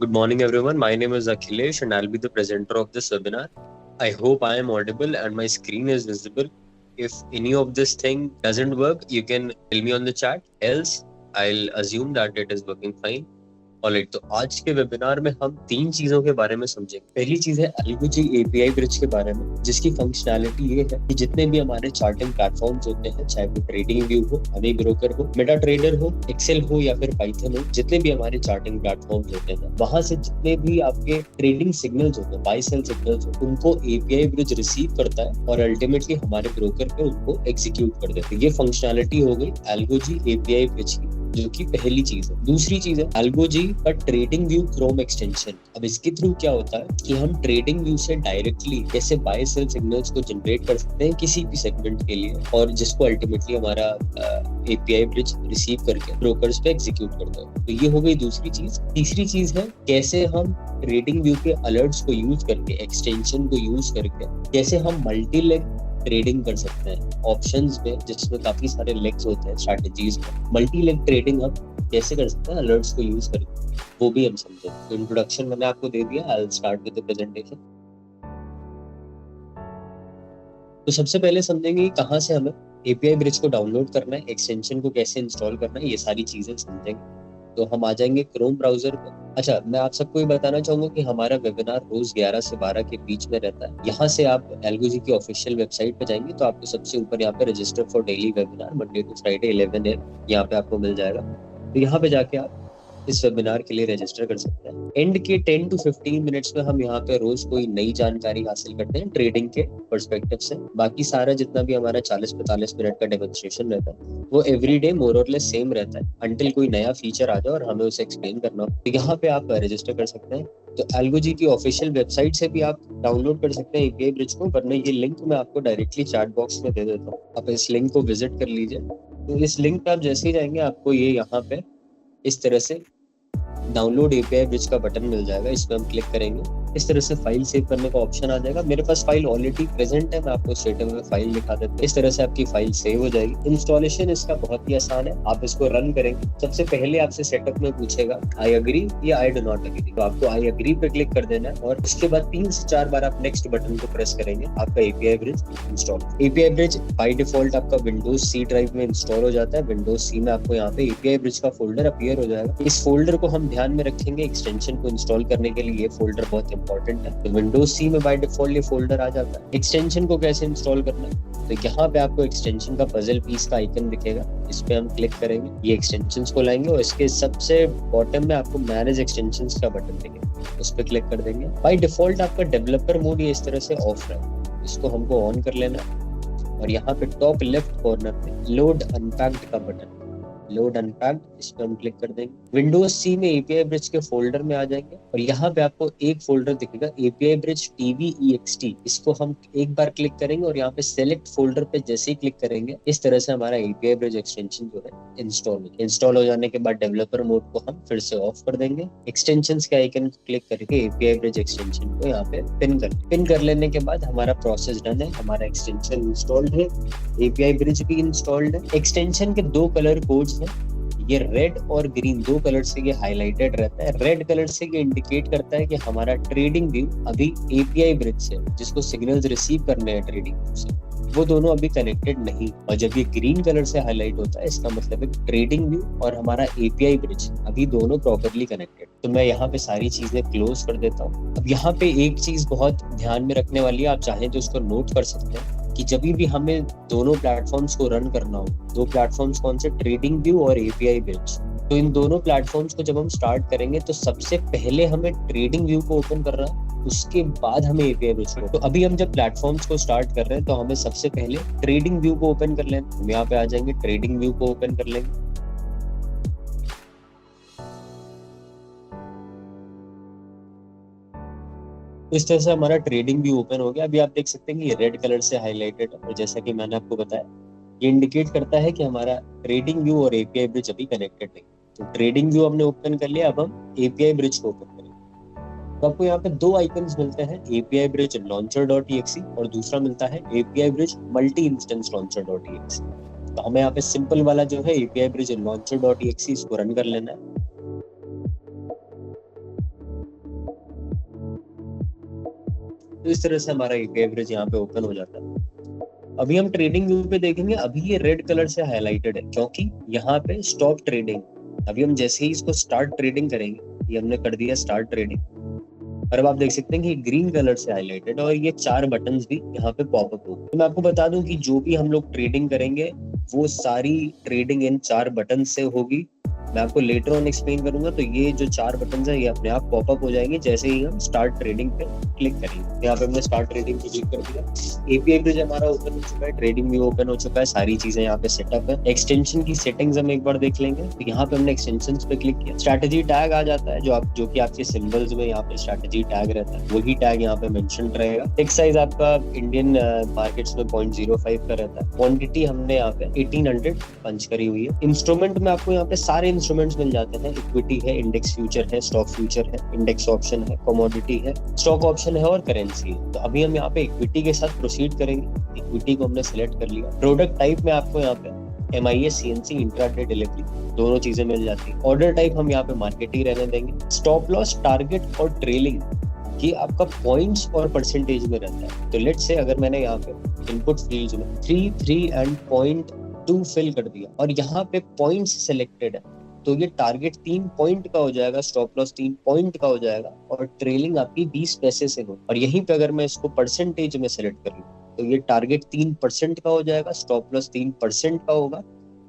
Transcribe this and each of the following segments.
Good morning, everyone. My name is Akhilesh, and I'll be the presenter of this webinar. I hope I am audible and my screen is visible. If any of this thing doesn't work, you can tell me on the chat. Else, I'll assume that it is working fine. Alright, तो आज के webinar में हम तीन चीजों के बारे में समझेंगे। पहली चीज है एल्गो-जी एपीआई ब्रिज के बारे में, जिसकी फंक्शनैलिटी ये है कि जितने भी हमारे चार्टिंग प्लेटफॉर्म्स होते हैं, चाहे वो ट्रेडिंग व्यू हो, मनी ब्रोकर हो, मेटा ट्रेडर हो, एक्सेल हो या फिर पाइथन हो, जितने भी हमारे चार्टिंग प्लेटफॉर्म्स होते हैं, वहां से जितने भी आपके ट्रेडिंग सिग्नल्स होते हैं, बाय सेल सिग्नल्स होते हैं, उनको एपीआई ब्रिज रिसीव करता है और अल्टीमेटली हमारे ब्रोकर पे उनको एग्जीक्यूट कर देता है। ये फंक्शनैलिटी हो गई एल्गो-जी एपीआई ब्रिज की, जो कि पहली चीज है। दूसरी चीज है एल्गो-जी का ट्रेडिंग व्यू क्रोम एक्सटेंशन। अब इसके थ्रू क्या होता है कि हम ट्रेडिंग व्यू से डायरेक्टली कैसे बाय सेल सिग्नल्स को जनरेट कर सकते हैं किसी भी सेगमेंट के लिए, और जिसको अल्टीमेटली हमारा एपीआई ब्रिज रिसीव करके ब्रोकर्स पे एग्जीक्यूट करता है। तो ये हो गई दूसरी चीज। तीसरी चीज है कैसे हम ट्रेडिंग व्यू के अलर्ट्स को यूज करके, एक्सटेंशन को यूज करके कैसे हम मल्टी लेग ट्रेडिंग कर सकते हैं ऑप्शंस में, जिसमें काफी सारे लेग्स होते हैं स्ट्रैटेजीज में। मल्टी लेग ट्रेडिंग हम कैसे कर सकते हैं अलर्ट्स को यूज करके, वो भी हम समझे। तो इंट्रोडक्शन मैंने आपको दे दिया। I will start with the presentation. तो सबसे पहले समझेंगे कहाँ से हमें एपीआई ब्रिज को डाउनलोड करना है, एक्सटेंशन को कैसे इंस्टॉल करना है, ये सारी चीजें समझेंगे। तो हम आ जाएंगे क्रोम ब्राउजर पे। अच्छा, मैं आप सबको ये बताना चाहूंगा कि हमारा वेबिनार रोज 11 से 12 के बीच में रहता है। यहाँ से आप एल्गो-जी की ऑफिशियल वेबसाइट पे जाएंगे तो आपको सबसे ऊपर यहाँ पे register for daily webinar Monday to Friday 11 AM यहाँ पे आपको मिल जाएगा। तो यहाँ पे जाके आप इस वेबिनार के लिए रजिस्टर कर सकते हैं। एंड के 10 to 15 मिनट्स में हम यहाँ पे रोज कोई नई जानकारी हासिल करते हैं ट्रेडिंग के पर्सपेक्टिव से। बाकी सारा जितना भी हमारा 40-45 मिनट का डेमोन्स्ट्रेशन रहता है वो एवरीडे मोर और लेस सेम रहता है, अंटिल कोई नया फीचर आ जाए और हमें उसे एक्सप्लेन करना हो। तो यहाँ पे आप रजिस्टर कर सकते हैं। तो एल्गो-जी की ऑफिशियल वेबसाइट से भी आप डाउनलोड कर सकते हैं एपीआई ब्रिज को, वरना ये लिंक मैं आपको डायरेक्टली चैट बॉक्स में दे देता हूँ। आप इस लिंक को विजिट कर लीजिए। तो इस लिंक पे आप जैसे ही जाएंगे आपको ये यहाँ पे इस तरह से डाउनलोड एपीआई ब्रिज का बटन मिल जाएगा। इस पे हम क्लिक करेंगे, इस तरह से फाइल सेव करने का ऑप्शन आ जाएगा। मेरे पास फाइल ऑलरेडी प्रेजेंट है, मैं आपको स्ट्रेट अवे फाइल दिखा देता हूं। इस तरह से आपकी फाइल सेव हो जाएगी। इंस्टॉलेशन इसका बहुत ही आसान है। आप इसको रन करेंगे, सबसे पहले आपसे सेटअप में पूछेगा आई एग्री या आई डू नॉट एग्री। तो आपको आई एग्री पे क्लिक कर देना है और उसके बाद 3 से 4 बार आप नेक्स्ट बटन को प्रेस करेंगे, आपका API bridge install. API bridge by default आपका विंडोज सी ड्राइव में इंस्टॉल हो जाता है। विंडोज सी में आपको यहाँ पे एपीआई ब्रिज का फोल्डर अपीयर हो जाएगा। इस फोल्डर को हम ध्यान में रखेंगे एक्सटेंशन को इंस्टॉल करने के लिए। ये फोल्डर बहुत इंपॉर्टेंट है। तो विंडोज सी में बाय डिफॉल्ट ये फोल्डर आ जाता है। एक्सटेंशन को कैसे इंस्टॉल करना है, तो यहाँ पे आपको एक्सटेंशन का पजल पीस का आइकन दिखेगा, इस पे हम क्लिक करेंगे, ये एक्सटेंशंस को लाएंगे और इसके सबसे बॉटम में आपको मैनेज एक्सटेंशंस का बटन दिखेगा, उस पे क्लिक कर देंगे। बाय डिफॉल्ट आपका डेवलपर मोड ये इस तरह से ऑफ है, इसको हमको ऑन कर लेना है। और यहाँ पे टॉप लेफ्ट कॉर्नर पे लोड अनपैक्ड का बटन, लोड अनपैक्ड, इस पे हम क्लिक कर देंगे। विंडोज सी में एपीआई ब्रिज के फोल्डर में आ जाएंगे और यहाँ पे आपको एक फोल्डर दिखेगा एपीआई ब्रिज TVEXT। इसको हम एक बार क्लिक करेंगे और यहाँ पे सेलेक्ट फोल्डर पे जैसे ही क्लिक करेंगे इस तरह से हमारा एपीआई ब्रिज एक्सटेंशन जो है इंस्टॉल हो जाने के बाद डेवलपर मोड को हम फिर से ऑफ कर देंगे। एक्सटेंशंस के आइकन को क्लिक करके एपीआई ब्रिज एक्सटेंशन को यहाँ पे पिन कर लेने के बाद हमारा प्रोसेस डन है। हमारा एक्सटेंशन इंस्टॉल्ड है, एपीआई ब्रिज भी इंस्टॉल्ड है। एक्सटेंशन के 2 कलर कोड्स हैं, ये रेड और ग्रीन 2 कलर से ये हाईलाइटेड रहता है। रेड कलर से ये इंडिकेट करता है कि हमारा ट्रेडिंग व्यू अभी एपीआई ब्रिज से, जिसको सिग्नल्स रिसीव करने हैं ट्रेडिंग व्यू से, वो दोनों अभी कनेक्टेड नहीं। और जब ये ग्रीन कलर से हाईलाइट होता है इसका मतलब है ट्रेडिंग व्यू और हमारा एपीआई ब्रिज अभी दोनों प्रॉपरली कनेक्टेड। तो मैं यहाँ पे सारी चीजें क्लोज कर देता हूँ। अब यहाँ पे एक चीज बहुत ध्यान में रखने वाली है, आप चाहें तो उसको नोट कर सकते हैं कि जब भी हमें दोनों प्लेटफॉर्म्स को रन करना हो, 2 प्लेटफॉर्म्स कौन से, ट्रेडिंग व्यू और एपीआई ब्रिज, तो इन दोनों प्लेटफॉर्म्स को जब हम स्टार्ट करेंगे तो सबसे पहले हमें ट्रेडिंग व्यू को ओपन करना है, उसके बाद हमें एपीआई ब्रिज को। तो अभी हम जब प्लेटफॉर्म्स को स्टार्ट कर रहे हैं तो हमें सबसे पहले ट्रेडिंग व्यू को ओपन कर लेना। हम यहाँ पे आ जाएंगे, ट्रेडिंग व्यू को ओपन कर लेंगे। इस तरह से हमारा ट्रेडिंग व्यू ओपन हो गया। अभी आप देख सकते हैं कि ये रेड कलर से हाईलाइटेड है और जैसा कि मैंने आपको बताया ये इंडिकेट करता है कि हमारा ट्रेडिंग व्यू और एपीआई ब्रिज अभी कनेक्टेड नहीं। तो ट्रेडिंग व्यू हमने ओपन कर लिया, अब हम एपीआई ब्रिज को ओपन करेंगे। तो आपको यहाँ पे 2 आइकन्स मिलते हैं, एपीआई ब्रिज launcher.exe और दूसरा मिलता है API bridge multi instance launcher.exe। तो हमें यहाँ पे सिंपल वाला जो है एपीआई ब्रिज launcher.exe इसको रन कर लेना है। तो इस तरह से हमारा एपीआई ब्रिज यहाँ पे ओपन हो जाता है। अभी हम ट्रेडिंग व्यू पे देखेंगे, अभी ये रेड कलर से हाईलाइटेड है क्योंकि यहाँ पे स्टॉप ट्रेडिंग। अभी हम जैसे ही इसको स्टार्ट ट्रेडिंग करेंगे, ये हमने कर दिया स्टार्ट ट्रेडिंग, और अब आप देख सकते हैं कि ग्रीन कलर से हाईलाइटेड और ये 4 बटन्स भी यहाँ पे पॉपअप हो गए। तो मैं आपको बता दूं कि जो भी हम लोग ट्रेडिंग करेंगे वो सारी ट्रेडिंग इन 4 बटन से होगी। मैं आपको लेटर ऑन एक्सप्लेन करूंगा। तो ये जो 4 बटन है ये अपने आप पॉपअप हो जाएंगे जैसे ही हम स्टार्ट ट्रेडिंग पे क्लिक करेंगे। यहाँ पे हमने स्टार्ट ट्रेडिंग पे क्लिक कर दिया, एपीआई ब्रिज हमारा ओपन हो चुका है, ट्रेडिंग भी ओपन हो चुका है, सारी चीजें यहाँ पे सेटअप है। एक्सटेंशन की सेटिंग्स हम एक बार देख लेंगे। तो यहाँ पे हमने एक्सटेंशन पे क्लिक किया, स्ट्रैटेजी टैग आ जाता है जो कि आपके सिंबल्स में यहाँ पे स्ट्रैटेजी टैग रहता है, वही टैग यहाँ पे मेंशन रहेगा। टेक साइज आपका इंडियन मार्केट्स में 0.05 का रहता है। क्वांटिटी हमने यहाँ पे 1800 पंच करी हुई है। इंस्ट्रूमेंट में आपको यहाँ पे सारे इंस्ट्रूमेंट्स मिल जाते हैं। इक्विटी है, इंडेक्स फ्यूचर है, स्टॉक फ्यूचर है, इंडेक्स ऑप्शन है, कमोडिटी है, स्टॉक ऑप्शन है और करेंसी है। तो अभी हम यहाँ पे इक्विटी के साथ प्रोसीड करेंगे। इक्विटी को हमने सिलेक्ट कर लिया। प्रोडक्ट टाइप में आपको यहाँ पे MIS, CNC, इंट्राडे, डिलीवरी दोनों चीजें मिल जाती है। ऑर्डर टाइप हम यहाँ पे मार्केट ही रहने देंगे। स्टॉप लॉस, टारगेट और ट्रेलिंग कि आपका पॉइंट्स और परसेंटेज में रहता है। तो लेट्स से अगर मैंने यहाँ पे इनपुट फील्ड्स में 3, 3 एंड 0.2 फिल कर दिया और यहाँ पे पॉइंट्स सिलेक्टेड है, तो ये टारगेट 3 पॉइंट का हो जाएगा, स्टॉप लॉस 3 पॉइंट का हो जाएगा और ट्रेलिंग आपकी 20 पैसे से हो। और यहीं पे अगर मैं इसको परसेंटेज में सेलेक्ट कर लूं तो ये टारगेट 3% का हो जाएगा, स्टॉप लॉस 3% का होगा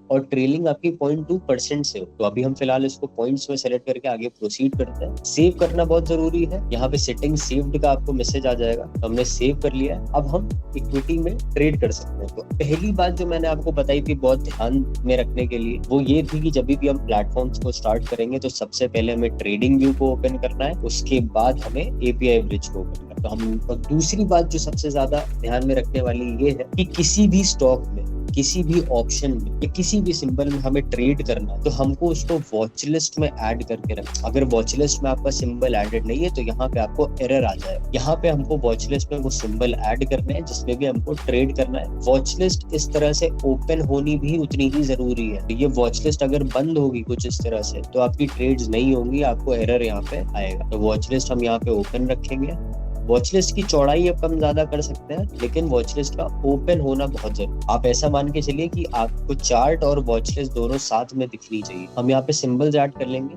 और ट्रेलिंग आपकी 0.2% से हो। तो अभी हम फिलहाल इसको पॉइंट्स में सेलेक्ट करके आगे प्रोसीड करते हैं। सेव करना बहुत जरूरी है। यहाँ पे सेटिंग सेव्ड का आपको मैसेज आ जाएगा, तो हमने सेव कर लिया है। अब हम इक्विटी में ट्रेड कर सकते हैं। तो पहली बात जो मैंने आपको बताई थी बहुत ध्यान में रखने के लिए, वो ये थी कि जब भी हम प्लेटफॉर्म्स को स्टार्ट करेंगे तो सबसे पहले हमें ट्रेडिंग व्यू को ओपन करना है, उसके बाद हमें एपीआई ब्रिज को ओपन करना है। तो हम, और दूसरी बात जो सबसे ज्यादा ध्यान में रखने वाली ये है कि किसी भी स्टॉक में, किसी भी ऑप्शन में या किसी भी सिंबल में हमें ट्रेड करना है तो हमको उसको वॉच लिस्ट में ऐड करके रखना। अगर वॉच लिस्ट में आपका सिंबल एडेड नहीं है तो यहाँ पे आपको एरर आ जाएगा। यहाँ पे हमको वॉच लिस्ट में वो सिंबल ऐड करने हैं जिसमें भी हमको ट्रेड करना है। वॉच लिस्ट इस तरह से ओपन होनी भी उतनी ही जरूरी है। तो ये वॉच लिस्ट अगर बंद होगी कुछ इस तरह से तो आपकी ट्रेड्स नहीं होंगी, आपको एरर यहाँ पे आएगा। तो वॉच लिस्ट हम यहाँ पे ओपन रखेंगे। वॉच लिस्ट की चौड़ाई अब कम ज्यादा कर सकते हैं, लेकिन वॉच लिस्ट का ओपन होना बहुत जरूरी। आप ऐसा मान के चलिए कि आपको चार्ट और वॉच लिस्ट दोनों साथ में दिखनी चाहिए। हम यहाँ पे सिंबल्स ऐड कर लेंगे।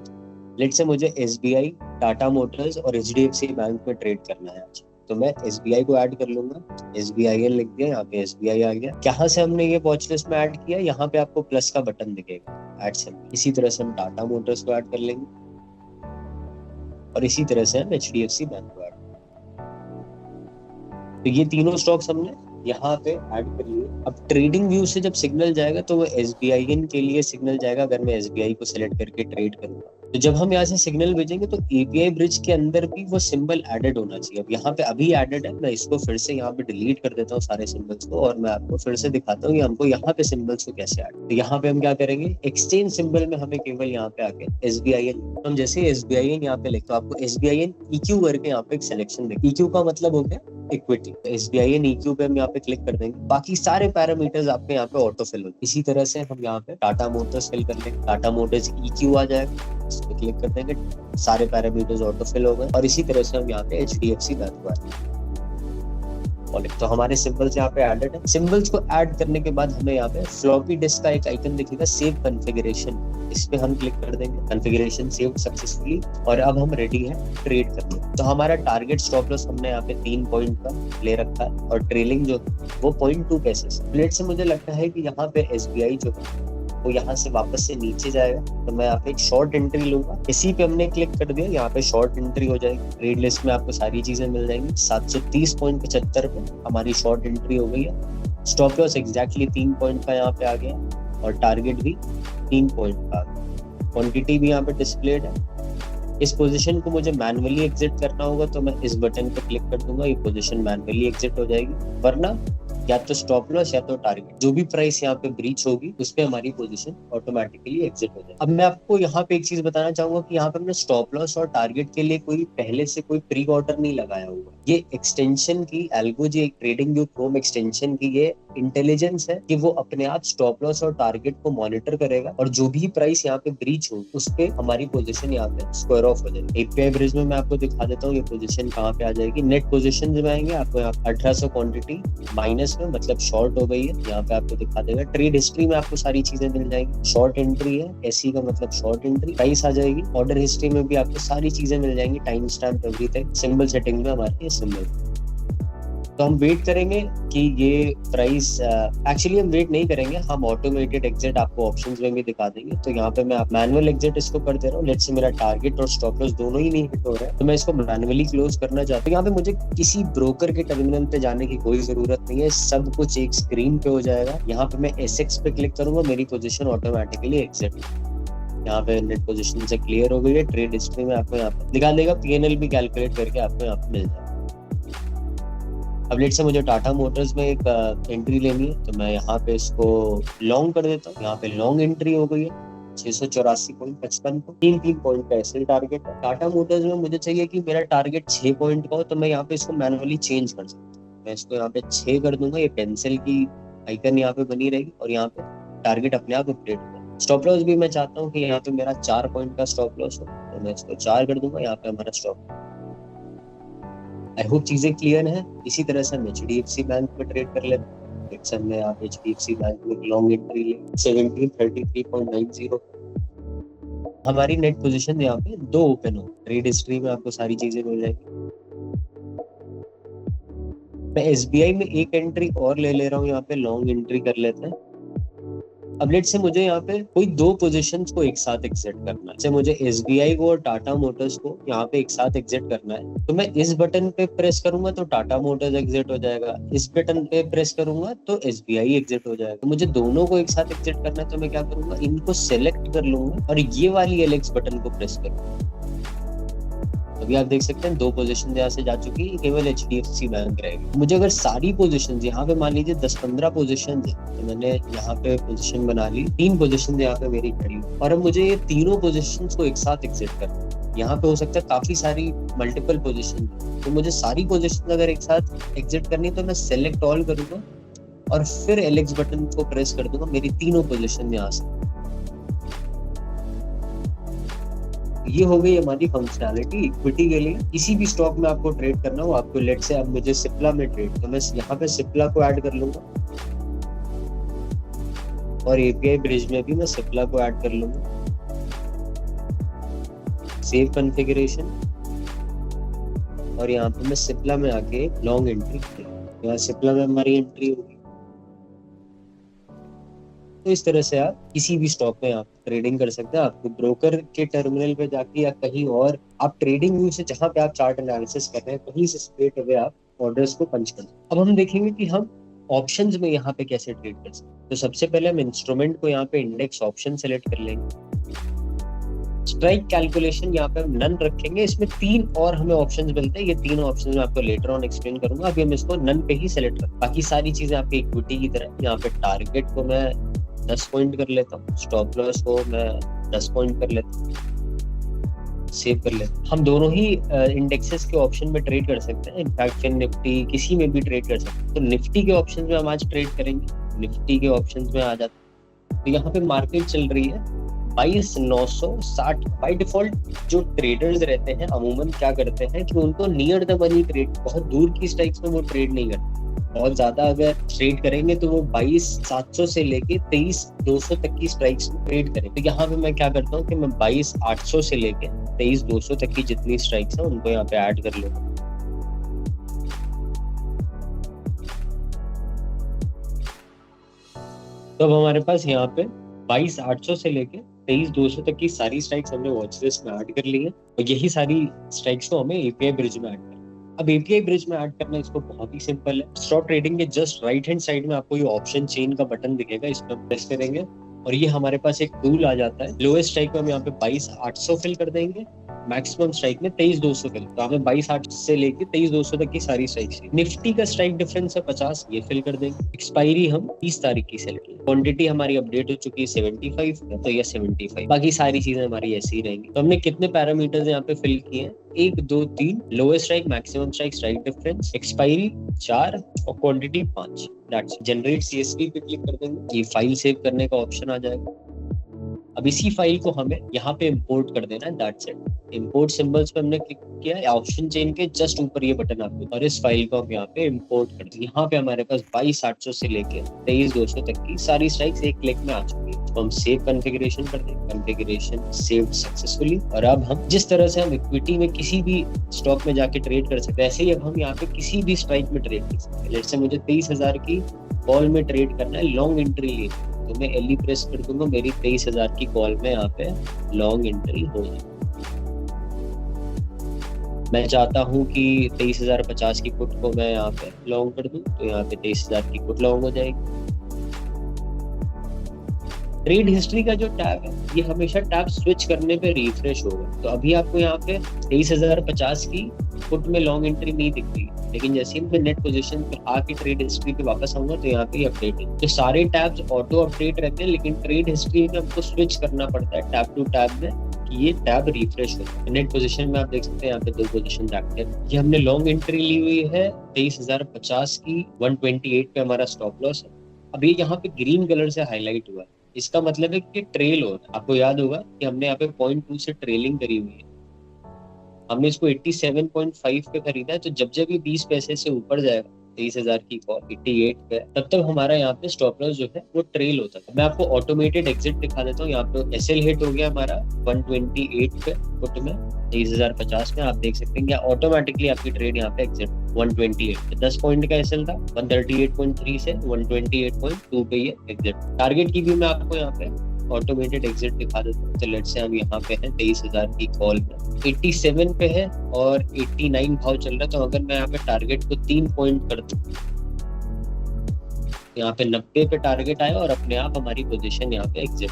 लेट्स से मुझे SBI, टाटा मोटर्स और HDFC बैंक में ट्रेड करना है आज, तो मैं SBI को ऐड कर लूंगा। SBIN लिख दिया, यहाँ पे SBI आ गया। कहाँ से हमने ये वॉच लिस्ट में ऐड किया, यहाँ पे आपको प्लस का बटन दिखेगा, ऐड सिंबल। इसी तरह से हम टाटा मोटर्स को ऐड कर लेंगे और इसी तरह से हम HDFC बैंक को ऐड। तो ये तीनों स्टॉक्स हमने यहाँ पे ऐड कर लिए। अब ट्रेडिंग व्यू से जब सिग्नल जाएगा तो वो SBIN के लिए सिग्नल जाएगा अगर मैं SBI को सिलेक्ट करके ट्रेड करूंगा। तो जब हम यहाँ से सिग्नल भेजेंगे तो एपीआई ब्रिज के अंदर भी वो सिंबल एडेड होना चाहिए। अब यहाँ पे अभी एडेड है, मैं इसको फिर से यहाँ पे डिलीट कर देता हूँ सारे सिंबल्स को और मैं आपको फिर से दिखाता हूँ कि हमको यहाँ पे सिंबल्स को कैसे ऐड। तो यहाँ पे हम क्या करेंगे, एक्सचेंज सिंबल में हमें केवल यहाँ पे आके SBIN, हम जैसे SBIN यहाँ पे लिखते, आपको SBIN EQ करके यहाँ पे एक सिलेक्शन देखें। EQ का मतलब हो गया इक्विटी। तो SBIN EQ पे हम यहाँ पे क्लिक कर देंगे, बाकी सारे पैरामीटर्स आपके यहाँ पे ऑटो फिल हो। इसी तरह से हम यहाँ पे टाटा मोटर्स फिल कर लेंगे, टाटा मोटर्स EQ आ जाएगा, इस पे क्लिक कर देंगे, सारे पैरामीटर्स ऑटो फिल हो गए। और इसी तरह से हम यहाँ पे HDFC बैंक को, तो हमारे सिंबल्स यहाँ पे एडेड है। सिंबल्स को ऐड करने के बाद हमें यहाँ पे फ्लॉपी डिस्क का एक आइकन दिखेगा, सेव कॉन्फ़िगरेशन, इस पे हम क्लिक कर देंगे। कॉन्फ़िगरेशन सेव सक्सेसफुली और अब हम रेडी है ट्रेड करने। तो हमारा टारगेट स्टॉप लॉस हमने यहाँ पे 3 पॉइंट का ले रखा है और ट्रेलिंग जो वो 0.2 पैसे से। प्लेट से मुझे लगता है कि यहाँ पे SBI जो है वो यहाँ से वापस से नीचे जाएगा, तो मैं यहाँ पे एक शॉर्ट एंट्री लूंगा। इसी पे हमने क्लिक कर दिया, यहाँ पे शॉर्ट एंट्री हो जाएगी। ट्रेड लिस्ट में आपको सारी चीजें मिल जाएंगी। 730.75 पे हमारी शॉर्ट एंट्री हो गई है। स्टॉप लॉस एग्जैक्टली 3 पॉइंट का यहाँ पे आ गया और टारगेट भी 3 पॉइंट का आ गया। क्वांटिटी भी यहाँ पे डिस्प्लेड है। इस पोजीशन को मुझे मैन्युअली एग्जिट करना होगा तो मैं इस बटन पे क्लिक कर दूंगा, ये पोजीशन मैन्युअली एग्जिट हो जाएगी। वरना या तो स्टॉप लॉस या तो टारगेट, जो भी प्राइस यहाँ पे ब्रीच होगी उस पे हमारी पोजीशन ऑटोमेटिकली एग्जिट हो जाए। अब मैं आपको यहाँ पे एक चीज बताना चाहूंगा कि यहाँ पे हमने स्टॉप लॉस और टारगेट के लिए कोई पहले से कोई प्री ऑर्डर नहीं लगाया हुआ। ये एक्सटेंशन की एल्गो जो ट्रेडिंग व्यू क्रोम एक्सटेंशन की ये इंटेलिजेंस है कि वो अपने आप स्टॉप लॉस और टारगेट को मॉनिटर करेगा और जो भी प्राइस यहाँ पे ब्रीच हो उस पे हमारी पोजीशन यहाँ पे स्क्वायर ऑफ हो जाएगी। एपीआई ब्रिज में मैं आपको दिखा देता हूँ ये पोजीशन कहाँ पे आ जाएगी। नेट पोजीशन में आएंगे आपको यहाँ 1800 क्वांटिटी माइनस में, मतलब शॉर्ट हो गई है, यहाँ पे आपको दिखा देगा। ट्रेड हिस्ट्री में आपको सारी चीजें मिल जाएंगी। शॉर्ट एंट्री है, एसई का मतलब शॉर्ट एंट्री, प्राइस आ जाएगी। ऑर्डर हिस्ट्री में भी आपको सारी चीजें मिल जाएंगी, time stamp everything. Symbol setting में हमारे ये सिंबल। तो हम वेट करेंगे कि ये प्राइस, एक्चुअली हम वेट नहीं करेंगे, हम ऑटोमेटेड एग्जिट आपको ऑप्शंस में भी दिखा देंगे। तो यहाँ पे मैं मैनुअल एग्जिट इसको कर दे रहा हूँ। लेट्स से मेरा टारगेट और स्टॉप लॉस दोनों ही नहीं हिट हो रहा है तो मैं इसको मैनुअली क्लोज करना चाहता हूँ। यहाँ पे मुझे किसी ब्रोकर के टर्मिनल पे जाने की कोई जरूरत नहीं है, सब कुछ एक स्क्रीन पे हो जाएगा। यहाँ पे मैं एसएक्स पे क्लिक करूंगा, मेरी पोजिशन ऑटोमेटिकली एग्जिट। यहाँ पे नेट पोजीशन से क्लियर हो गई है। ट्रेड हिस्ट्री में आपको यहाँ पे दिखा देगा, पीएनएल भी कैलकुलेट करके आपको यहाँ पे मिल जाएगा। अब लेट से मुझे टाटा मोटर्स में एक एंट्री लेनी है तो मैं यहाँ पे इसको लॉन्ग कर देता हूँ। यहाँ पे लॉन्ग एंट्री हो गई है 684.55 को, 3 पॉइंट का ऐसे टारगेट है। टाटा मोटर्स में मुझे चाहिए कि मेरा टारगेट 6 पॉइंट का हो तो मैं यहाँ पे इसको मैनुअली चेंज कर सकता हूँ। मैं इसको यहाँ पे 6 कर दूंगा, ये पेंसिल की आइकन यहाँ पे बनी रहेगी और यहाँ पे टारगेट अपने आप अपडेट होगा। स्टॉप लॉस भी मैं चाहता हूँ कि यहाँ पे मेरा 4 पॉइंट का स्टॉप लॉस हो तो मैं इसको 4 कर दूंगा, यहाँ पे हमारा स्टॉप। आई होप चीजें क्लियर है। इसी तरह से हम एचडीएफसी बैंक में ट्रेड कर लेते हैं। एक में आप एचडीएफसी बैंक में लॉन्ग एंट्री ले 1733.90। हमारी नेट पोजीशन यहाँ पे 2 ओपन हो। ट्रेड हिस्ट्री में आपको सारी चीजें मिल जाएगी। मैं एसबीआई में एक एंट्री और ले रहा हूँ, यहाँ पे लॉन्ग एंट्री कर लेते हैं। अब लेट से मुझे यहाँ पे कोई 2 पोजीशंस को एक साथ एग्जिट करना है। जैसे मुझे एसबीआई को और टाटा मोटर्स को यहाँ पे एक साथ एग्जिट करना है तो मैं इस बटन पे प्रेस करूंगा तो टाटा मोटर्स एग्जिट हो जाएगा, इस बटन पे प्रेस करूंगा तो एसबीआई एग्जिट हो जाएगा। तो मुझे दोनों को एक साथ एग्जिट करना है तो मैं क्या करूंगा, इनको सेलेक्ट कर लूंगा और ये वाली एलेक्स बटन को प्रेस करूंगा। अभी आप देख सकते हैं 2 पोजीशन यहाँ से जा चुकी है, केवल एचडीएफसी बैंक रहेगी। मुझे अगर सारी पोजीशन यहाँ पे मान लीजिए 10-15 पोजीशन है तो मैंने यहाँ पे पोजीशन बना ली, 3 पोजीशन यहाँ पे मेरी खड़ी और अब मुझे ये तीनों पोजीशन को एक साथ एग्जिट करना। यहाँ पे हो सकता है काफी सारी मल्टीपल पोजीशन, तो मुझे सारी पोजीशन अगर एक साथ एग्जिट करनी तो मैं सेलेक्ट ऑल करूंगा और फिर एलेक्स बटन को प्रेस कर दूंगा, मेरी तीनों पोजीशन यहाँ से। ये हो गई हमारी फंक्शनैलिटी इक्विटी के लिए। किसी भी स्टॉक में आपको ट्रेड करना हो, आपको लेट से अब मुझे सिप्ला में ट्रेड, तो मैं यहाँ पे सिप्ला को ऐड कर लूंगा और एपीआई ब्रिज में भी मैं सिप्ला को ऐड कर लूंगा। सेव कॉन्फ़िगरेशन और यहाँ पे मैं सिप्ला में आके लॉन्ग एंट्री, यहाँ सिप्ला में हमारी एंट्री होगी। तो इस तरह से आप किसी भी स्टॉक में आप ट्रेडिंग कर सकते हैं। आपको ब्रोकर के टर्मिनल पे जाके या कहीं और आप ट्रेडिंग व्यू से जहां पे आप चार्ट एनालिसिस कर रहे हैं कहीं से स्ट्रेट अवे आप ऑर्डर्स को पंच कर सकते हैं। अब हम देखेंगे कि हम ऑप्शंस में यहाँ पे कैसे ट्रेड कर सकते हैं। तो सबसे पहले हम इंस्ट्रूमेंट को यहाँ पे इंडेक्स ऑप्शन सेलेक्ट कर लेंगे। स्ट्राइक कैलकुलेशन यहाँ पे हम नन रखेंगे। इसमें 3 और हमें ऑप्शंस मिलते हैं, ये तीनों ऑप्शंस मैं आपको लेटर ऑन एक्सप्लेन करूंगा। अभी हम इसको नन पे ही सेलेक्ट करें, बाकी सारी चीजें आपकी इक्विटी की तरह। यहाँ पे टारगेट को मैं 10 पॉइंट कर लेता हूँ, स्टॉप लॉस को मैं 10 पॉइंट कर लेता हूँ, सेव कर लेते हैं। हम दोनों ही इंडेक्सेस के ऑप्शन में ट्रेड कर सकते हैं, इनफैक्ट फिर निफ्टी किसी में भी ट्रेड कर सकते हैं। तो निफ्टी के ऑप्शन में हम आज ट्रेड करेंगे। निफ्टी के ऑप्शन में आ जाते हैं तो यहाँ पे मार्केट चल रही है 22,960। बाय डिफॉल्ट जो ट्रेडर्स रहते हैं अमूमन क्या करते हैं कि उनको नियर द मनी ट्रेड, बहुत दूर की स्ट्राइक्स में वो ट्रेड नहीं करते। बहुत ज्यादा अगर ट्रेड करेंगे तो वो 22,700 से लेके 23,200 तक की स्ट्राइक्स में ट्रेड करें। तो यहाँ पे मैं क्या करता हूँ कि मैं 22,800 से लेके 23,200 तक की जितनी स्ट्राइक्स है उनको यहाँ पे ऐड कर लूंगा। तो अब हमारे पास यहाँ पे 22,800 से लेके 23,200 तक की सारी स्ट्राइक्स हमने वॉच लिस्ट में ऐड कर ली है और यही सारी स्ट्राइक्स को हमें एपीआई ब्रिज में ऐड करना है। अब एपीआई ब्रिज में ऐड करना इसको बहुत ही सिंपल है। स्टॉक ट्रेडिंग के जस्ट राइट हैंड साइड में आपको ये ऑप्शन चेन का बटन दिखेगा, इस पर प्रेस करेंगे और ये हमारे पास एक टूल आ जाता है। लोएस्ट स्ट्राइक में हम यहाँ पे 22,800 फिल कर देंगे मैक्सिमम स्ट्राइक में 23,200 फिल, तो हमें 22,800 से लेके 23,200 तक की सारी स्ट्राइक चाहिए। निफ्टी का स्ट्राइक डिफरेंस है 50, ये फिल कर देंगे। एक्सपायरी हम 30 तारीख की सेलेक्ट करेंगे। क्वांटिटी हमारी अपडेट हो चुकी है 75 तो ये 75, बाकी सारी चीजें हमारी ऐसी ही रहेंगी। तो हमने कितने पैरामीटर्स यहाँ पे फिल किए हैं, 1 2 3, lowest strike, maximum strike, strike difference, expiry 4 और क्वांटिटी 5। जनरेट सीएसवी पे क्लिक कर देंगे, ये फाइल सेव करने का ऑप्शन आ जाएगा। अब इसी फाइल को हमें यहाँ पे इंपोर्ट कर देना है, दैट्स इट। इंपोर्ट सिंबल्स पे हमने क्लिक किया है, ऑप्शन चेन के जस्ट ऊपर ये बटन आपको, और इस फाइल को हम यहाँ पे इंपोर्ट कर दें। यहाँ पे हमारे पास 22,800 से लेके 23,200 तक की सारी स्ट्राइक्स एक क्लिक में आ चुकी है। तो हम सेव कॉन्फ़िगरेशन कर दें, कॉन्फ़िगरेशन सेव्ड सक्सेसफुली। और अब हम जिस तरह से हम इक्विटी में किसी भी स्टॉक में जाके ट्रेड कर सकते हैं, ऐसे ही अब हम यहाँ पे किसी भी स्ट्राइक में ट्रेड कर सकते हैं। लेट्स से मुझे 23,000 की कॉल में ट्रेड करना है, लॉन्ग एंट्री लेनी, तो मैं एल प्रेस कर दूंगा, मेरी 23,000 की कॉल में यहाँ पे लॉन्ग एंट्री हो जाए। मैं चाहता हूँ कि 23,050 की पुट को मैं यहाँ पे लॉन्ग कर दूं, तो यहाँ पे 23,000 की पुट लॉन्ग हो जाएगी। ट्रेड हिस्ट्री का जो टैब है, ये हमेशा टैब स्विच करने पे रिफ्रेश होगा। तो अभी आपको यहाँ पे 23,050 की पुट में लॉन्ग एंट्री नहीं दिख रही, लेकिन जैसे ही मैं नेट पोजीशन पे आके ट्रेड हिस्ट्री पे वापस आऊंगा तो यहाँ पे अपडेट है। तो सारे टैब्स ऑटो अपडेट रहते हैं, लेकिन ट्रेड हिस्ट्री में हमको स्विच करना पड़ता है टैब टू टैब में, कि ये टैब रिफ्रेश हो। नेट पोजीशन में आप देख सकते हैं यहाँ पे 2 पोजीशन एक्टिव। ये हमने लॉन्ग एंट्री ली हुई है 23,050 की, 128 पे हमारा स्टॉप लॉस है। अभी यहाँ पे ग्रीन कलर से हाईलाइट हुआ है, इसका मतलब है कि ट्रेल हो रहा है। आपको याद होगा कि हमने यहाँ पे 0.2 से ट्रेलिंग करी हुई है। हमने इसको 87.5 पे खरीदा है, तो जब जब ये 20 पैसे से ऊपर जाएगा 23,000 की कॉल 88 पे, तब तक हमारा यहाँ पे स्टॉप लॉस जो है वो ट्रेल होता है। मैं आपको ऑटोमेटेड एग्जिट दिखा देता हूँ। यहाँ पे एसएल हिट हो गया हमारा 128 पे पुट में 23,050 में। आप देख सकते हैं कि ऑटोमेटिकली आपकी ट्रेड यहाँ पे एग्जिट 128 पे, 10 पॉइंट का एसएल था, 138.3 से 128.2 पे ये एग्जिट। टारगेट की भी मैं आपको यहाँ पे ऑटोमेटेड एग्जिट दिखा देता हूँ। तो लेट्स से हम यहाँ पे हैं 23,000 की कॉल में, 87 पे है और 89 भाव चल रहा है। तो अगर मैं यहाँ पे टारगेट को 3 पॉइंट कर दूं, यहाँ पे 90 पे टारगेट आया और अपने आप हमारी पोजीशन यहाँ पे एग्जिट।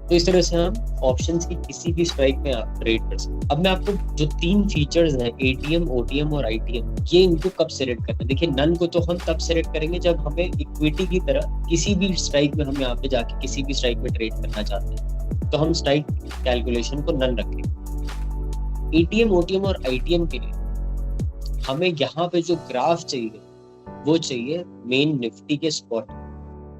तो इस तरह से हम ऑप्शंस की किसी भी स्ट्राइक में आप ट्रेड कर सकते हैं। अब मैं आपको जो 3 फीचर्स हैं, एटीएम, ओटीएम और आईटीएम, ये इनको कब सेलेक्ट करना है। देखिए, नन को तो हम तब सेलेक्ट करेंगे जब हमें इक्विटी की तरह किसी भी स्ट्राइक में, हम यहाँ पे जाके किसी भी स्ट्राइक में ट्रेड करना चाहते हैं, तो हम स्ट्राइक कैलकुलेशन को नन रखेंगे। एटीएम, ओटीएम और आईटीएम के लिए हमें यहाँ पे जो ग्राफ चाहिए वो चाहिए मेन निफ्टी के स्पॉट।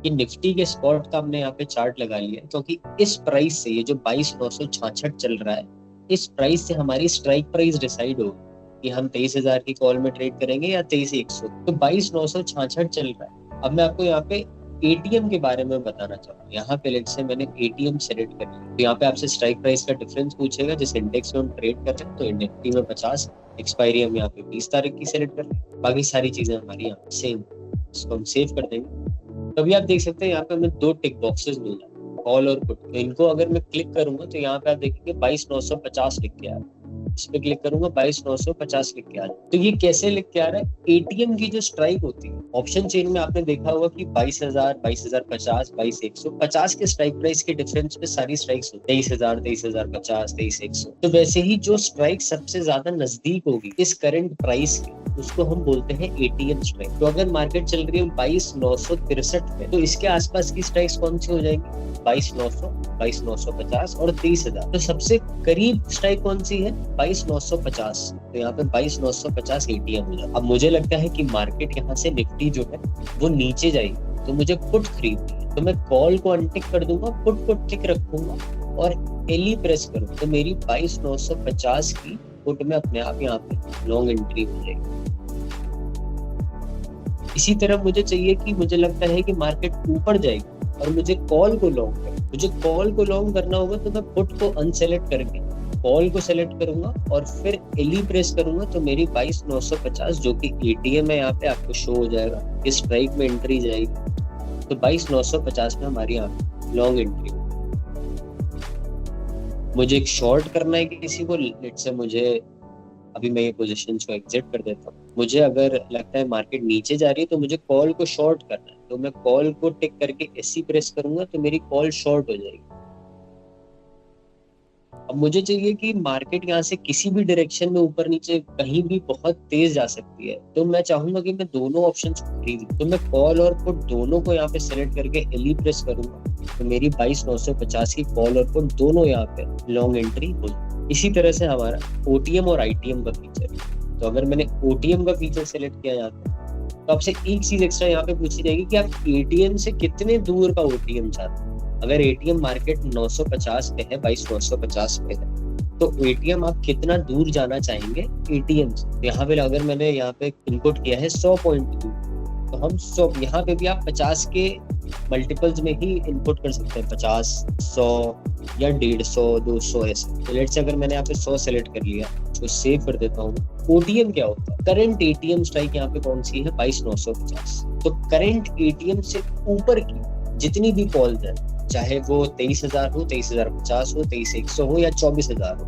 कि निफ्टी के स्पॉट का हमने यहाँ पे चार्ट लगा लिया, क्योंकि इस प्राइस से, ये जो 22,966 चल रहा है, इस प्राइस से हमारी स्ट्राइक प्राइस डिसाइड होगी कि हम 23,000 की कॉल में ट्रेड करेंगे या 23,100। तो 22,966 चल रहा है। अब मैं आपको यहाँ पे एटीएम के बारे में बताना चाहूँगा। यहाँ पे लेट्स से मैंने एटीएम सेलेक्ट कर लिया, तो यहाँ पे आपसे स्ट्राइक प्राइस का डिफरेंस पूछेगा। जिस इंडेक्स में हम ट्रेड कर रहे हैं, तो निफ्टी में 50, एक्सपायरी हम यहाँ पे 20 तारीख की सेलेक्ट कर लें, बाकी सारी चीजें हमारी यहाँ पे सेम। इसको हम सेव कर देंगे। तभी आप देख सकते हैं यहाँ पे हमें 2 टिक बॉक्सेस मिल जाए, कॉल और पुट। तो इनको अगर मैं क्लिक करूंगा तो यहाँ पे आप देखेंगे 22,950 लिख के आ रहा है। इस पे क्लिक करूंगा, 22,950 लिख के आ रहा है। तो ये कैसे लिख के आ रहा है? एटीएम की जो स्ट्राइक होती है, ऑप्शन चेन में आपने देखा होगा कि 22,000, 22,050, 22,100, 50 के स्ट्राइक प्राइस के डिफरेंस पे सारी स्ट्राइक्स होती है, 23,000, 23,050, 23,100। तो वैसे ही जो स्ट्राइक सबसे ज्यादा नजदीक होगी इस करंट प्राइस के, उसको हम बोलते हैं एटीएम स्ट्राइक। तो अगर मार्केट चल रही है 22,963 पे, तो इसके आसपास की स्ट्राइक्स कौन सी हो जाएंगी? 22,900, 22,950 और 23,000। तो सबसे करीब स्ट्राइक कौन सी है? 22,950। तो यहाँ पे 22,950 एटीएम हो जाए। अब मुझे लगता है कि मार्केट यहाँ से निफ्टी जो है वो नीचे जाएगी, तो मुझे पुट खरीदनी है। तो मैं कॉल को अनटिक कर दूंगा, पुट को टिक रखूंगा और एल प्रेस करूंगा, तो मेरी 22,950 की पुट में अपने आप यहाँ पे लॉन्ग एंट्री हो जाएगी। इसी तरह मुझे चाहिए कि, मुझे लगता है कि मार्केट ऊपर जाएगी और मुझे कॉल को लॉन्ग करना, मुझे कॉल को लॉन्ग करना होगा, तो मैं पुट को अनसेलेक्ट करके कॉल को सेलेक्ट करूंगा और फिर एल प्रेस करूंगा, तो मेरी 22,950 जो कि एटीएम है यहाँ पे आपको शो हो जाएगा, इस स्ट्राइक में एंट्री जाएगी। तो 22,950 में हमारी यहाँ लॉन्ग एंट्री। मुझे एक शॉर्ट करना है किसी को, लेट्स से मुझे अभी मैं ये पोजीशन को एग्जिट कर देता हूँ। मुझे अगर लगता है मार्केट नीचे जा रही है तो मुझे कॉल को शॉर्ट करना है, तो मैं कॉल को टिक करके एसी प्रेस करूंगा, तो मेरी कॉल शॉर्ट हो जाएगी। अब मुझे चाहिए कि मार्केट यहाँ से किसी भी डायरेक्शन में ऊपर नीचे कहीं भी बहुत तेज जा सकती है, तो मैं चाहूंगा कि मैं दोनों ऑप्शन खरीद, तो मैं कॉल और पुट दोनों को यहाँ पे सेलेक्ट करके एल प्रेस करूंगा, तो मेरी 22,950 की कॉल और पुट दोनों यहाँ पे लॉन्ग एंट्री हो जाए। इसी तरह से हमारा ओटीएम और आईटीएम का फीचर, तो अगर मैंने ओटीएम का फीचर सेलेक्ट किया यहाँ पे, तो आपसे एक चीज एक्स्ट्रा यहाँ पे पूछी जाएगी कि आप एटीएम से कितने दूर का ओटीएम चाहते हैं। अगर एटीएम मार्केट 950 पे है, 22,950 पे है, तो एटीएम आप कितना दूर जाना चाहेंगे एटीएम से। यहाँ पे अगर मैंने यहाँ पे इनपुट किया है 100 पॉइंट दूर, तो हम 100, यहाँ पे भी आप 50 के मल्टीपल्स में ही इनपुट कर सकते हैं, 50, 100 या 150, 200 ऐसे। तो लेट्स से अगर मैंने यहाँ पे 100 सेलेक्ट कर लिया, तो सेव कर देता हूँ। ओटीएम क्या होता है? करंट एटीएम स्ट्राइक यहाँ पे कौन सी है? 22,950। तो करंट एटीएम से ऊपर की जितनी भी कॉल्स है, चाहे वो 23,000 हो, 23,050 हो, 23,100 हो या 24,000 हो,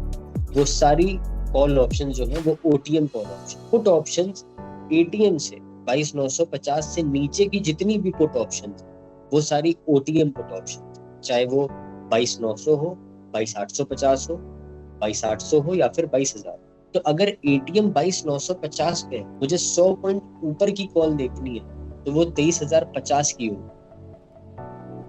वो सारी कॉल ऑप्शन जो है वो OTM call option. Put option ATM से 22,950 से नीचे की जितनी भी पुट ऑप्शन वो सारी ओटीएम पुट ऑप्शन, चाहे वो 22,900 हो, 22,850 हो, 22,800 हो या फिर 22,000। तो अगर एटीएम 22,950 पे मुझे 100 पॉइंट ऊपर की कॉल देखनी है, तो वो 23,050 की होगी,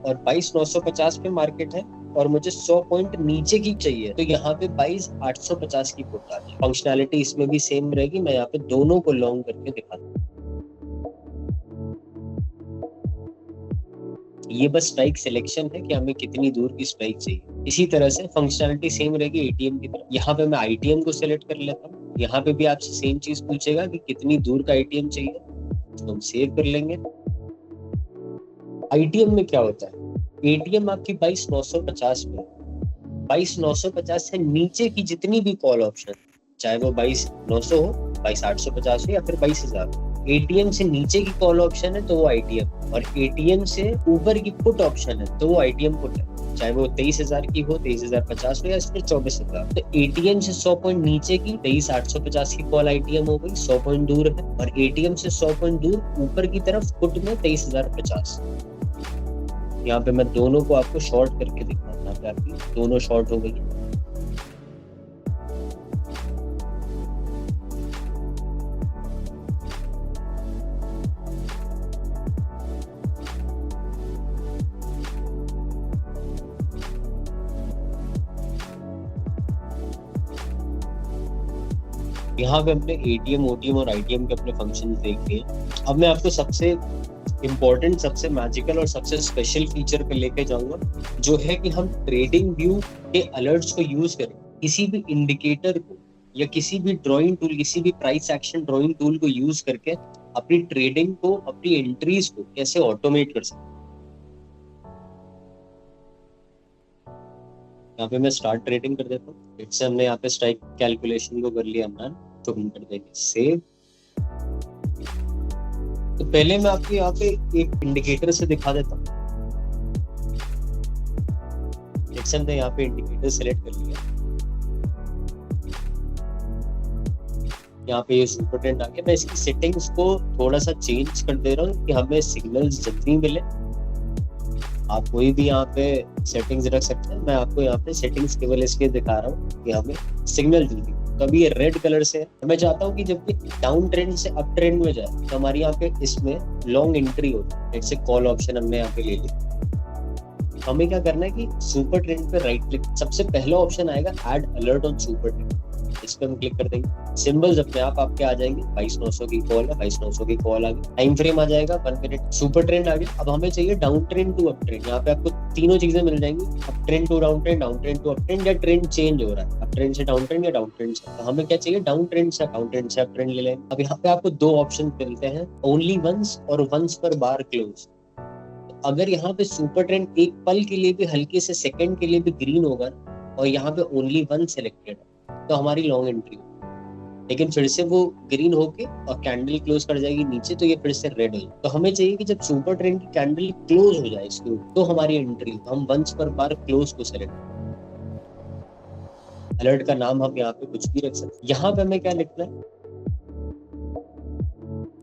और 22,950 पे मार्केट है और मुझे 100 पॉइंट नीचे की चाहिए, तो यहाँ पे 22,850 की पुट आ रही है। फंक्शनैलिटी इसमें भी सेम रहेगी। मैं यहाँ पे दोनों को लॉन्ग करके दिखाता हूँ। ये बस स्ट्राइक सिलेक्शन है कि हमें कितनी दूर की स्ट्राइक चाहिए। इसी तरह से फंक्शनैलिटी सेम रहेगी एटीएम की तरह। यहाँ पे मैं आईटीएम को सिलेक्ट कर लेता हूँ। यहाँ पे भी आपसे सेम चीज पूछेगा कि कितनी दूर का आईटीएम चाहिए, तो हम सेव कर लेंगे। आईटीएम में क्या होता है? एटीएम आपकी 22,950 में, 22,950 से नीचे की जितनी भी कॉल ऑप्शन, चाहे वो 22,900 हो, 22,850 हो या फिर 22,000, एटीएम से नीचे की कॉल ऑप्शन है तो वो आईटीएम, और एटीएम से ऊपर की पुट ऑप्शन है तो वो आईटीएम पुट है, चाहे वो 23,000 की हो, 23,050 हो या फिर 24,000। तो एटीएम से 100 पॉइंट नीचे की 23,850 की कॉल आईटीएम हो गई, 100 पॉइंट दूर है, और एटीएम से 100 पॉइंट दूर ऊपर की तरफ पुट में 23,050। यहाँ पे मैं दोनों को आपको शॉर्ट करके दिखाना चाहती हूँ, दोनों शॉर्ट हो गई। यहाँ पे अपने एटीएम, ओटीएम और आईटीएम के अपने फंक्शंस देख लिए। अब मैं आपको सबसे इम्पोर्टेंट, सबसे मैजिकल और सबसे स्पेशल फीचर पे लेके जाऊंगा, जो है कि हम ट्रेडिंग व्यू के अलर्ट्स को यूज करें किसी भी इंडिकेटर को या किसी भी ड्राइंग टूल, किसी भी प्राइस एक्शन ड्राइंग टूल को यूज करके अपनी ट्रेडिंग को, अपनी एंट्रीज को कैसे ऑटोमेट कर सकते। यहाँ पे मैं स्टार्ट ट्रेडिंग कर देता हूँ। इससे हमने यहाँ पे स्ट्राइक कैलकुलेशन को कर लिया हमने, तो हम कर देंगे सेव। तो पहले मैं आपको यहाँ पे एक इंडिकेटर से दिखा देता हूँ। हमने यहाँ पे इंडिकेटर सेलेक्ट कर लिया। यहाँ पे ये सुपर ट्रेंड आ गया। मैं इसकी सेटिंग्स को थोड़ा सा चेंज कर दे रहा हूँ कि हमें सिग्नल्स जितनी मिले। आप कोई भी यहाँ पे सेटिंग्स रख सकते हैं। मैं आपको यहाँ पे सेटिंग्स केवल इसलिए दिखा रहा हूँ कि हमें सिग्नल जल्दी। तो अभी ये रेड कलर से है। मैं चाहता हूँ कि जब ये डाउन ट्रेंड से अप ट्रेंड में जाए तो हमारी यहाँ पे इसमें लॉन्ग एंट्री होती है। जैसे कॉल ऑप्शन हमने यहाँ पे ले लिया। हमें क्या करना है कि सुपर ट्रेंड पे राइट क्लिक, सबसे पहला ऑप्शन आएगा add alert on super trend, इस पे हम क्लिक कर देंगे। सिंबल्स अपने आप आपके आ जाएंगे। 22,900 की कॉल है, 22,900 की कॉल आ गई। टाइम फ्रेम आ जाएगा 1 मिनट। सुपर ट्रेंड आ गया। अब हमें चाहिए down trend to up trend. यहाँ पे आपको तीनों चीजें मिल जाएंगी, up trend to down trend, down trend to up trend, या ट्रेंड चेंज हो रहा है अप ट्रेंड से डाउन ट्रेंड या डाउन ट्रेंड से। तो हमें क्या चाहिए? डाउन ट्रेंड से डाउन ट्रेंड से अप ट्रेंड ले लें। अब यहाँ पे आपको दो ऑप्शन मिलते हैं, ओनली वंस और वंस पर बार क्लोज। अगर यहाँ पे सुपर ट्रेंड एक पल के लिए भी, हल्के से सेकंड के लिए भी ग्रीन होगा और यहाँ पे ओनली वन सिलेक्टेड है तो हमारी लॉन्ग एंट्री, लेकिन फिर से वो ग्रीन होके और कैंडल क्लोज कर जाएगी नीचे तो ये फिर से रेड हो। तो हमें चाहिए कि जब सुपर ट्रेंड की कैंडल क्लोज हो जाए इसको तो हमारी एंट्री, हम वंस पर बार क्लोज को सेलेक्ट। अलर्ट का नाम हम यहाँ पे कुछ भी रख सकते हैं। यहाँ पे हमें क्या लिखना है?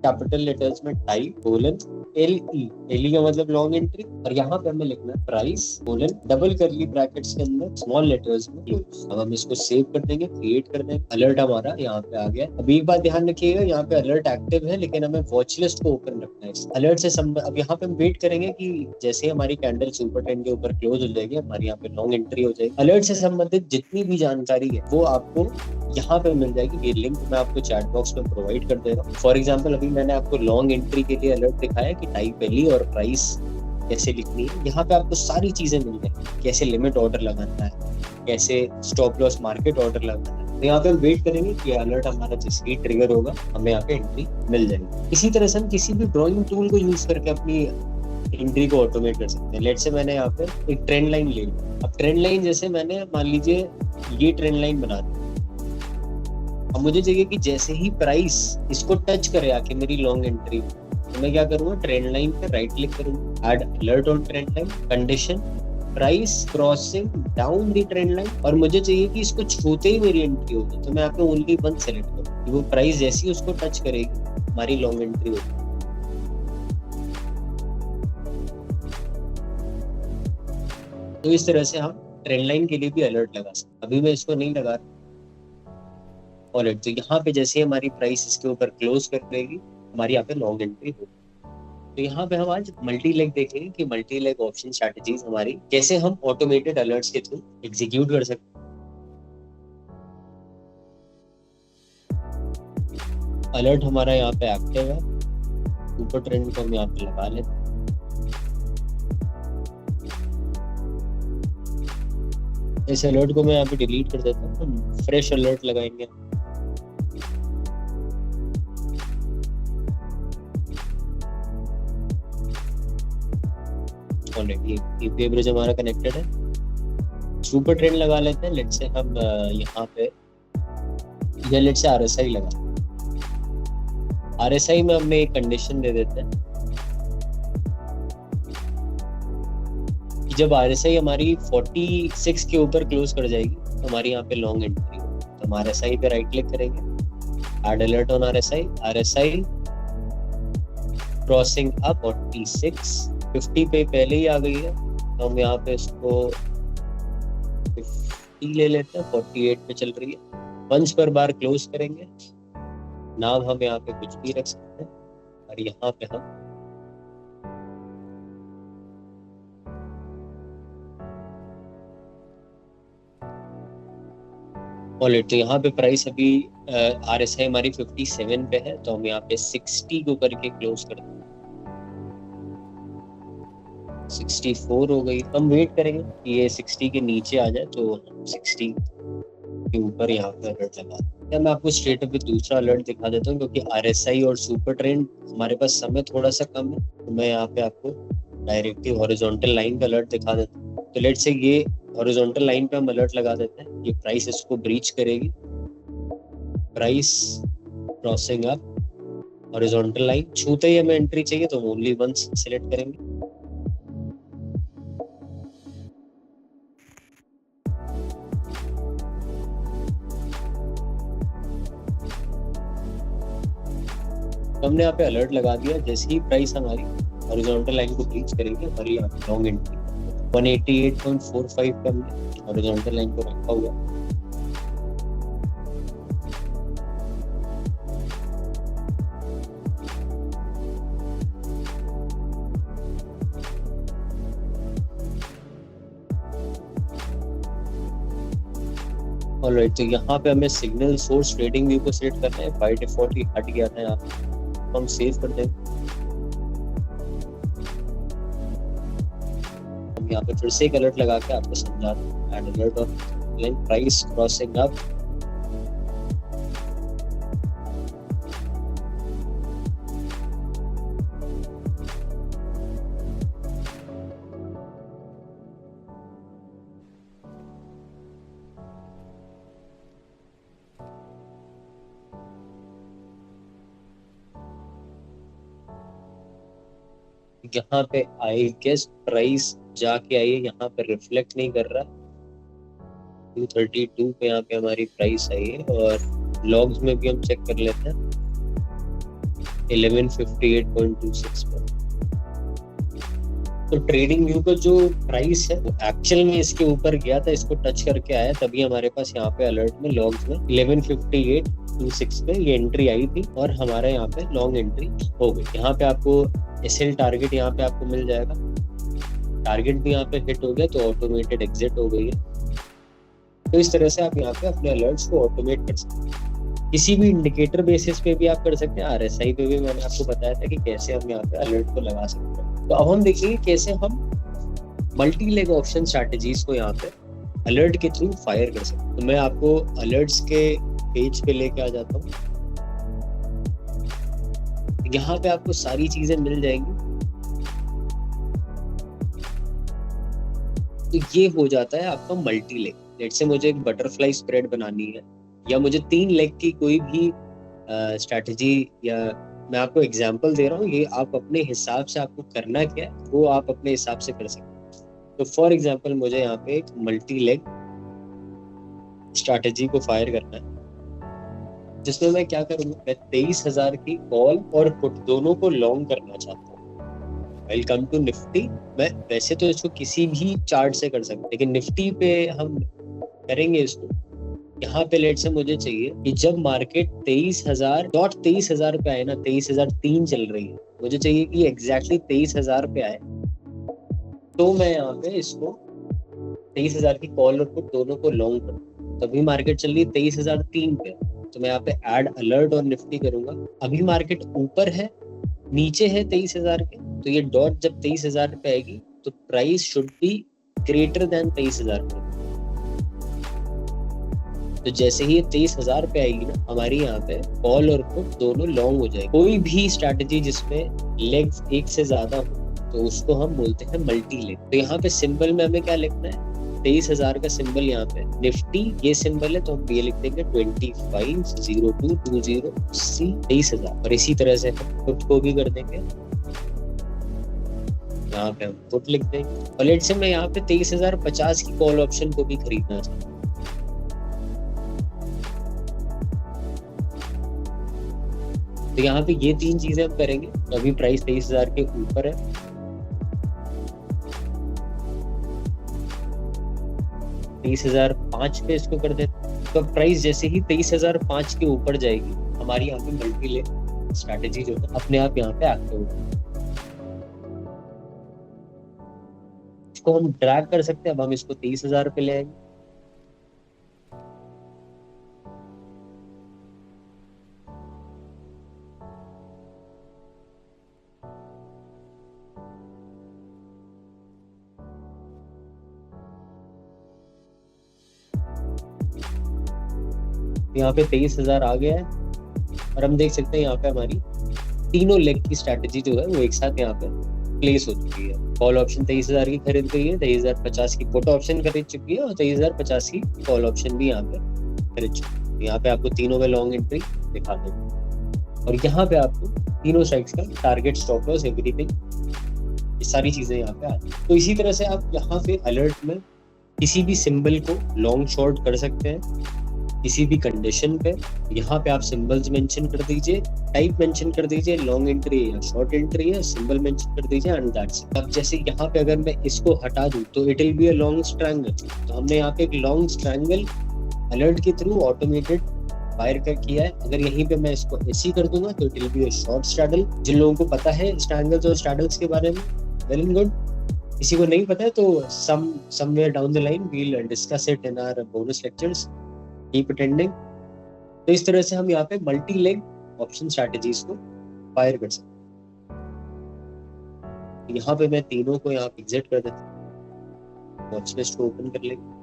कैपिटल लेटर्स में टाइप कोलन एल ई का मतलब लॉन्ग एंट्री, और यहाँ पे हमें लिखना है प्राइस कोलन डबल करली ब्रैकेट्स के अंदर स्मॉल लेटर्स में क्लोज। अब हम इसको सेव कर देंगे, क्रिएट कर देंगे, अलर्ट हमारा यहाँ पे आ गया। अभी एक बात ध्यान रखिएगा, यहाँ पे अलर्ट एक्टिव है लेकिन हमें वॉच लिस्ट को ओपन रखना है। अलर्ट से अब यहाँ पे हम वेट करेंगे कि जैसे ही हमारी कैंडल सुपर ट्रेंड के ऊपर क्लोज हो जाएगी, हमारी यहाँ पे लॉन्ग एंट्री हो जाएगी। अलर्ट से संबंधित जितनी भी जानकारी है वो आपको यहाँ पे मिल जाएगी। ये लिंक मैं आपको चैट बॉक्स में प्रोवाइड कर दे रहा हूँ। फॉर एग्जाम्पल अभी मैंने आपको लॉन्ग एंट्री के लिए अलर्ट दिखाया कि टाइप एल और प्राइस कैसे लिखनी है। यहाँ पे आपको सारी चीजें मिल जाएंगी, कैसे लिमिट ऑर्डर लगाना है, कैसे स्टॉप लॉस मार्केट ऑर्डर लगाना है। तो यहाँ पे हम वेट करेंगे कि अलर्ट हमारा जैसे ही ट्रिगर होगा हमें यहाँ पे एंट्री मिल जाएगी। इसी तरह से हम किसी भी ड्रॉइंग टूल को यूज करके अपनी एंट्री को ऑटोमेट कर सकते हैं। लेट से मैंने यहाँ पे एक ट्रेंड लाइन ले ली। अब ट्रेंड लाइन जैसे मैंने मान लीजिए ये ट्रेंड लाइन बना दी। अब मुझे चाहिए कि जैसे ही प्राइस इसको टच करे आके मेरी लॉन्ग एंट्री, तो मैं क्या करूंगा, ट्रेंड लाइन पे राइट क्लिक करूंगा, add alert on trend line, condition price crossing down the trend line, और मुझे चाहिए कि इसको छूते ही मेरी एंट्री हो जाए। तो मैं यहाँ पे ओनली वन सेलेक्ट करूँ, वो प्राइस जैसे ही उसको टच करेगी हमारी लॉन्ग एंट्री होगी। तो इस तरह से हम ट्रेंड लाइन के लिए भी अलर्ट लगा सकते। अभी मैं इसको नहीं लगा रहा। और तो यहाँ पे जैसे हमारी प्राइस इसके ऊपर क्लोज कर देगी हमारी यहाँ पे लॉन्ग एंट्री होगी। तो यहाँ पे हम आज मल्टी लेग देखेंगे कि मल्टी लेग ऑप्शन स्ट्रेटजीज हमारी कैसे हम ऑटोमेटेड अलर्ट्स के थ्रू एग्जीक्यूट कर सकते हैं। अलर्ट हमारा यहाँ पे एक्टिव है, सुपर ट्रेंड को हम यहाँ पे लगा लेते हैं। इस अलर्ट को मैं यहाँ पे डिलीट कर देता हूँ, फ्रेश अलर्ट लगाएंगे। ऑलरेडी एपीआई ब्रिज हमारा कनेक्टेड है। सुपर ट्रेंड लगा लेते हैं। लेट से हम यहाँ पे या लेट से आरएसआई लगा। आरएसआई में हमने एक कंडीशन दे देते हैं कि जब आरएसआई हमारी 46 के ऊपर क्लोज कर जाएगी तो हमारी यहाँ पे लॉन्ग एंट्री होगी। तो हम आरएसआई पे राइट क्लिक करेंगे, add alert on RSI, RSI crossing up 46 50 पे पहले ही आ गई है, तो हम यहाँ पे इसको 50 ले लेते हैं। 48 पे चल रही है। वंस पर बार क्लोज करेंगे, नाम हम यहाँ पे कुछ भी रख सकते हैं, और यहाँ पे हम तो यहाँ पे प्राइस अभी आरएसआई हमारी 57 पे है, तो हम यहाँ पे 60 को करके क्लोज कर देंगे। 64 हो गई। हम वेट करेंगे कि ये 60 के नीचे आ जाए, तो हम 60 के ऊपर यहाँ पे अलर्ट लगा दें। मैं आपको स्ट्रेट अप दूसरा अलर्ट दिखा देता हूँ, क्योंकि आरएसआई और सुपर ट्रेंड हमारे पास समय थोड़ा सा कम है, तो मैं यहाँ पे आपको डायरेक्टली हॉरिजॉन्टल लाइन पे अलर्ट दिखा देता हूँ। तो लेट से ये हॉरिजॉन्टल लाइन पे हम अलर्ट लगा देते हैं। ये प्राइस इसको ब्रीच करेगी, price crossing up horizontal line, छूते ही हमें एंट्री चाहिए तो ओनली वंस सिलेक्ट करेंगे। हमने यहाँ पे अलर्ट लगा दिया। जैसे ही प्राइस हमारी हॉरिजॉन्टल लाइन को ब्रीच करेंगे हमारी यहाँ पे लॉन्ग एंट्री 188.45 पे हमने हॉरिजॉन्टल लाइन को रखा हुआ। ऑलराइट, तो यहाँ पे हमें सिग्नल सोर्स ट्रेडिंग व्यू को सेट करना है। बाय डिफॉल्ट ही हट गया था यहाँ पे, हम सेव कर देंगे। हम यहाँ पे फिर से एक अलर्ट लगा के आपको समझा दूं, add alert on line price crossing up यहाँ पे आई गेस प्राइस जाके आई है, यहाँ पे रिफ्लेक्ट नहीं कर रहा। 232 पे यहाँ पे हमारी प्राइस आई है, और लॉग्स में भी हम चेक कर लेते हैं 1158.26 पर। तो ट्रेडिंग व्यू का जो प्राइस है वो एक्चुअल में इसके ऊपर गया था, इसको टच करके आया, तभी हमारे पास यहाँ पे अलर्ट में लॉग्स में 1158.26 पे ये एंट्री आई थी और हमारे यहाँ पे लॉन्ग एंट्री हो गई। यहाँ पे आपको एसएल टारगेट यहाँ पे आपको मिल जाएगा, टारगेट भी यहाँ पे हिट हो गया तो ऑटोमेटेड एग्जिट हो गई है। तो इस तरह से आप यहाँ पे अपने अलर्ट्स को ऑटोमेट कर सकते हैं। किसी भी इंडिकेटर बेसिस पे भी आप कर सकते हैं, आरएसआई पे भी मैंने आपको बताया था कि कैसे हम यहाँ पे अलर्ट को लगा सकते हैं। तो अब हम देखेंगे कैसे हम मल्टी लेग ऑप्शन स्ट्रैटेजीज को यहाँ पे अलर्ट के थ्रू फायर कर सकते हैं। तो मैं आपको अलर्ट्स के पेज पे लेके आ जाता हूँ। यहाँ पे आपको सारी चीजें मिल जाएंगी। तो ये हो जाता है आपका मल्टी लेग। लेट्स से मुझे एक बटरफ्लाई स्प्रेड बनानी है या मुझे 3 लेग की कोई भी स्ट्रैटेजी, या मैं आपको एग्जांपल दे रहा हूँ, ये आप अपने हिसाब से आपको करना क्या है वो आप अपने हिसाब से कर सकते हैं। तो फॉर एग्जांपल मुझे यहाँ पे एक मल्टी लेग स्ट्रैटेजी को फायर करना है, जिसमें मैं क्या करूँगा, मैं 23,000 की कॉल और पुट दोनों को लॉन्ग करना चाहता हूँ। Welcome to Nifty. मैं वैसे तो इसको किसी भी चार्ट से कर सकते, लेकिन निफ्टी पे हम करेंगे इसको। यहाँ पे लेट से मुझे चाहिए कि जब मार्केट 23,000 पे आए ना, 23,003 चल रही है, मुझे चाहिए कि एग्जैक्टली 23,000 पे आए। तो मैं यहाँ पे इसको 23,000 की कॉल और पुट दोनों को लॉन्ग करूँ। तभी मार्केट चल रही है 23,003 पे, तो मैं यहाँ पे ऐड अलर्ट और निफ्टी करूंगा। अभी मार्केट ऊपर है, नीचे है 23,000 के, तो ये डॉट जब 23,000 पे आएगी तो price should be greater than 23,000 पे। तो जैसे ही 23,000 पे आएगी ना, हमारी यहाँ पे कॉल और पुट दोनों लॉन्ग हो जाएगी। कोई भी स्ट्रैटेजी जिसमें लेग्स एक से ज्यादा हो तो उसको हम बोलते हैं मल्टी लेग। तो यहाँ पे सिंबल में हमें क्या लिखना है, 23,000 का सिंबल यहाँ पे निफ्टी ये सिंबल है, तो हम ये लिख देंगे 250220C 23,000। और इसी तरह से हम पुट को भी कर देंगे, यहाँ पे हम पुट लिख देंगे। और लेट से मैं यहाँ पे 23,050 की कॉल ऑप्शन को भी खरीदना चाहता हूँ। तो यहाँ पे ये 3 चीजें हम करेंगे। तो अभी प्राइस 23,000 के ऊपर है, 23,005 पे इसको कर देते। तो प्राइस जैसे ही 23,005 के ऊपर जाएगी, हमारी यहाँ पे मल्टी लेग स्ट्रैटेजी जो है अपने आप यहाँ पे एक्टिव होगी। इसको हम ड्रैग कर सकते हैं। अब हम इसको 23,000 पे ले आएंगे। यहाँ पे 23,000 आ गया है और हम देख सकते हैं यहाँ पे हमारी तीनों लेग की स्ट्रैटेजी जो है वो एक साथ यहाँ पे प्लेस हो चुकी है। कॉल ऑप्शन 23,000 की खरीद गई है, 23,050 की पुट ऑप्शन खरीद चुकी है और 23,050 की कॉल ऑप्शन भी यहाँ पे खरीद चुकी है। यहाँ पे आपको तीनों में लॉन्ग एंट्री दिखा देंगे और यहाँ पे आपको तीनों साइड्स का टारगेट, स्टॉप लॉस, एवरीथिंग, ये सारी चीजें यहाँ पे आती हैं। तो इसी तरह से आप यहाँ पे अलर्ट में किसी भी सिंबल को लॉन्ग शॉर्ट कर सकते हैं किसी भी कंडीशन पे। यहाँ पे आप सिंबल्स मेंशन कर दीजिए, टाइप मेंशन कर दीजिए, लॉन्ग एंट्री है या शॉर्ट एंट्री है, सिंबल मेंशन कर दीजिए एंड दैट्स इट। अब जैसे यहाँ पे अगर मैं इसको हटा दूं तो it will be a long strangle. तो हमने यहाँ पे एक लॉन्ग स्ट्रैंगल अलर्ट के थ्रू ऑटोमेटेड फायर कर किया है। अगर यहीं पे मैं इसको ऐसे कर दूंगा तो it will be a short straddle. जिन लोगों को पता है स्ट्रैंगल्स और स्ट्रैडल्स के बारे में, वेल एंड गुड। किसी को नहीं पता है तो somewhere down the line we'll discuss it in our bonus lectures. Keep attending. तो इस तरह से हम यहाँ पे मल्टी लेग ऑप्शन स्ट्रैटेजीज को फायर कर सकते हैं। यहाँ पे मैं तीनों को यहाँ पे एग्जिट कर देता हूँ, वॉच लिस्ट को ओपन कर लेंगे।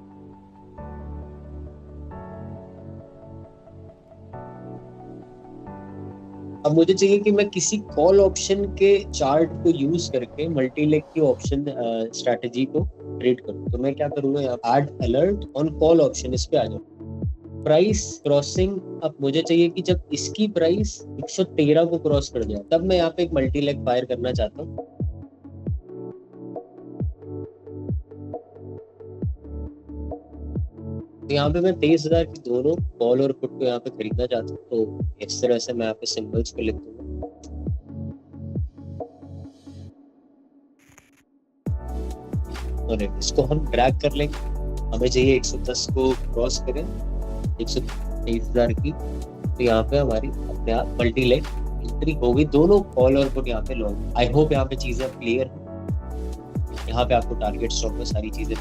अब मुझे चाहिए कि मैं किसी कॉल ऑप्शन के चार्ट को यूज करके मल्टी लेग की ऑप्शन स्ट्रैटेजी को ट्रेड करूँ। तो मैं क्या करूंगा, यहाँ add alert on call option, इस पे आ जाऊँ। प्राइस क्रॉसिंग, अब मुझे चाहिए कि जब इसकी प्राइस 113 को क्रॉस कर जाए तब मैं यहाँ पे एक मल्टी लेग फायर करना चाहता हूँ। तो यहाँ पे मैं 23,000 की दोनों कॉल और पुट को यहाँ पे खरीदना चाहता हूँ। तो इस तरह से मैं यहाँ पे सिंबल्स को लिख दूंगा। और इसको हम ड्रैग कर लेंगे, हमें चाहिए 110 को क्रॉस करें 123,000 की, तो यहाँ पे हमारी अपने आप मल्टी लेग एंट्री होगी, दोनों कॉल और पुट यहाँ पे लॉन्ग। आई होप यहाँ पे चीजें क्लियर है, यहाँ पे आपको टारगेट स्टॉप में सारी चीजें।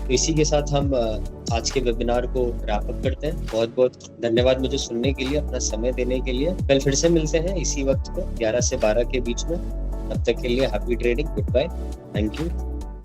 तो इसी के साथ हम आज के वेबिनार को रैप अप करते हैं। बहुत बहुत धन्यवाद मुझे सुनने के लिए, अपना समय देने के लिए। कल फिर से मिलते हैं इसी वक्त पे 11 से 12 के बीच में। तब तक के लिए happy trading, goodbye, thank you.